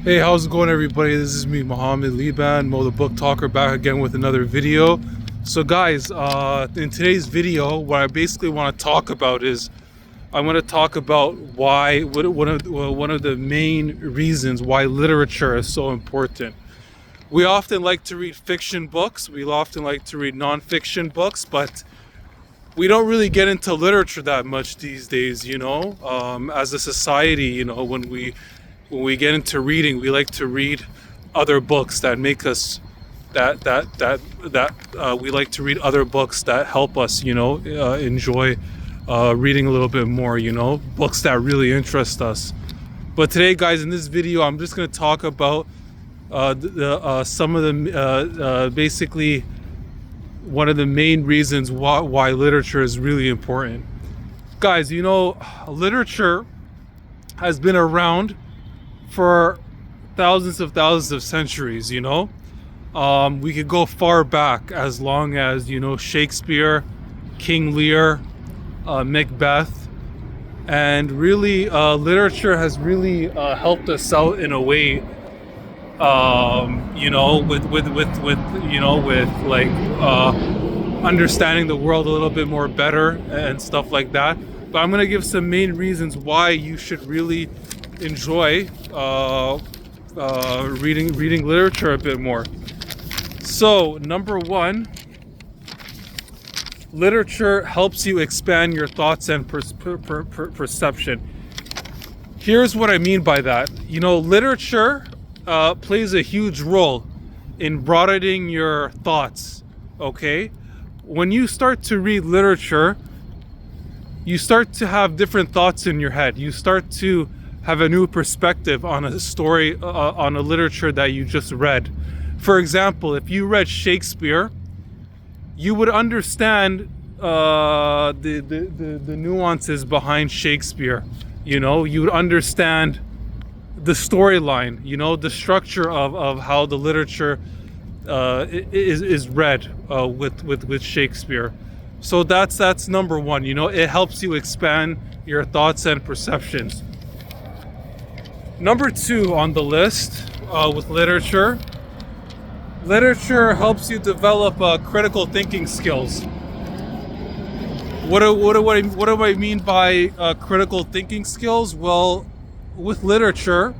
Hey, how's it going, everybody? This is me, Mohammed Liban, Mo.booktalker, back again with another video. So guys, in today's video, what I basically want to talk about is I want to talk about why one of the main reasons why literature is so important. We often like to read fiction books, we often like to read non-fiction books, but we don't really get into literature that much these days, as a society. When we get into reading, we like to read other books that make us we like to read other books that help us, enjoy reading a little bit more, books that really interest us. But today, guys, in this video, I'm just going to talk about some of the basically one of the main reasons why literature is really important. Guys, literature has been around for thousands of centuries. We could go far back, as long as Shakespeare, King Lear, Macbeth, and really literature has really helped us out in a way, with like understanding the world a little bit more better and stuff like that. But I'm gonna give some main reasons why you should really enjoy reading literature a bit more. So, number one, literature helps you expand your thoughts and perception. Here's what I mean by that. Literature plays a huge role in broadening your thoughts, okay? When you start to read literature, you start to have different thoughts in your head. You start to have a new perspective on a story, on a literature that you just read. For example, if you read Shakespeare, you would understand the nuances behind Shakespeare. You would understand the storyline, the structure of how the literature is read with Shakespeare. So that's number one. It helps you expand your thoughts and perceptions. Number two on the list, with literature helps you develop critical thinking skills. What do I mean by critical thinking skills? Well, with literature,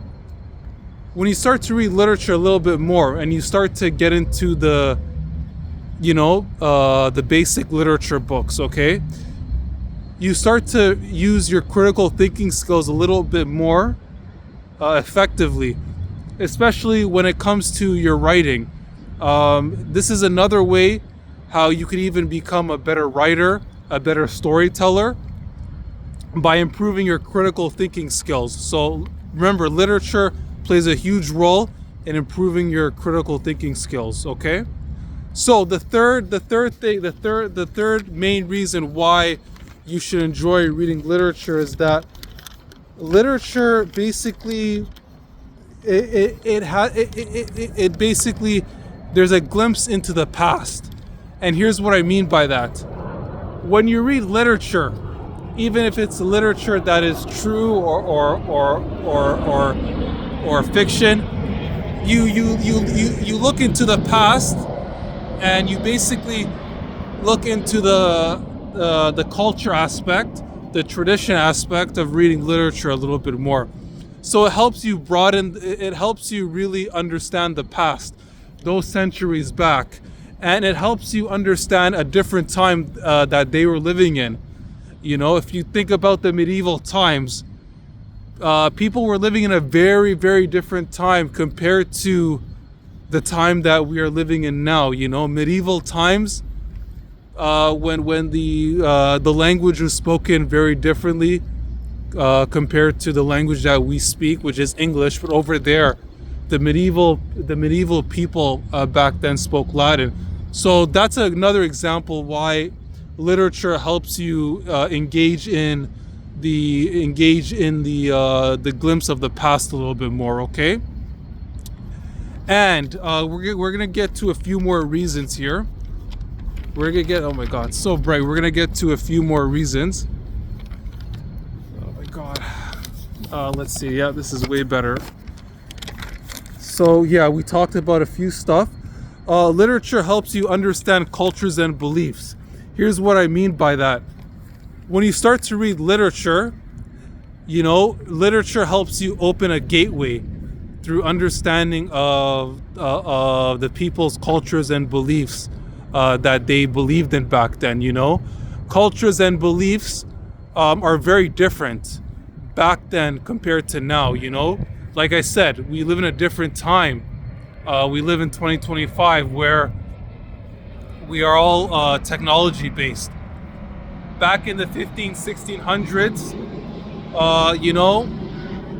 when you start to read literature a little bit more and you start to get into the basic literature books, okay, you start to use your critical thinking skills a little bit more effectively, especially when it comes to your writing. This is another way how you could even become a better writer, a better storyteller, by improving your critical thinking skills. So remember, literature plays a huge role in improving your critical thinking skills, okay? So the third main reason why you should enjoy reading literature is that literature basically it basically, there's a glimpse into the past. And here's what I mean by that. When you read literature, even if it's literature that is true or fiction, you look into the past, and you basically look into the culture aspect, the tradition aspect of reading literature a little bit more. So it helps you it helps you really understand the past, those centuries back, and it helps you understand a different time that they were living in. If you think about the medieval times, people were living in a very, very different time compared to the time that we are living in now. Medieval times, when the language was spoken very differently compared to the language that we speak, which is English. But over there, the medieval people back then spoke Latin. So that's another example why literature helps you engage in the glimpse of the past a little bit more, okay? And we're gonna get to a few more reasons here. We're gonna get, oh my god, it's so bright. We're gonna get to a few more reasons. Oh my god. Let's see. Yeah, this is way better. So yeah, we talked about a few stuff. Literature helps you understand cultures and beliefs. Here's what I mean by that. When you start to read literature, literature helps you open a gateway through understanding of the people's cultures and beliefs that they believed in back then. Cultures and beliefs are very different back then compared to now. Like I said, we live in a different time. We live in 2025 where we are all technology based. Back in the 1600s,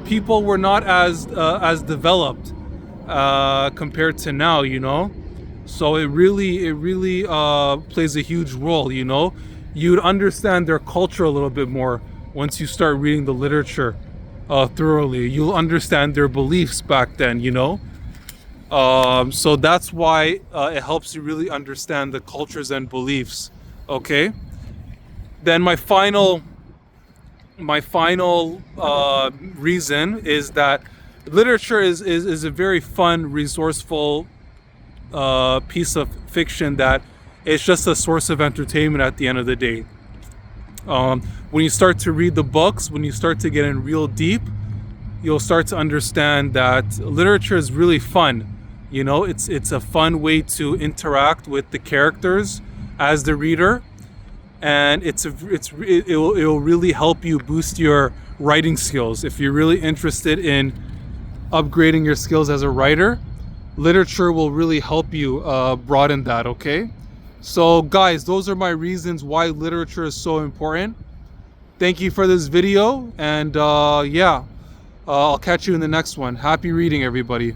people were not as developed compared to now. So it really plays a huge role. You'd understand their culture a little bit more once you start reading the literature thoroughly. You'll understand their beliefs back then. So that's why it helps you really understand the cultures and beliefs. Okay. Then my final reason is that literature is a very fun, resourceful piece of fiction that it's just a source of entertainment at the end of the day. When you start to read the books, when you start to get in real deep, you'll start to understand that literature is really fun. It's a fun way to interact with the characters as the reader, and it'll really help you boost your writing skills. If you're really interested in upgrading your skills as a writer, literature will really help you broaden that. Okay, so guys, those are my reasons why literature is so important. Thank you for this video, and I'll catch you in the next one. Happy reading, everybody.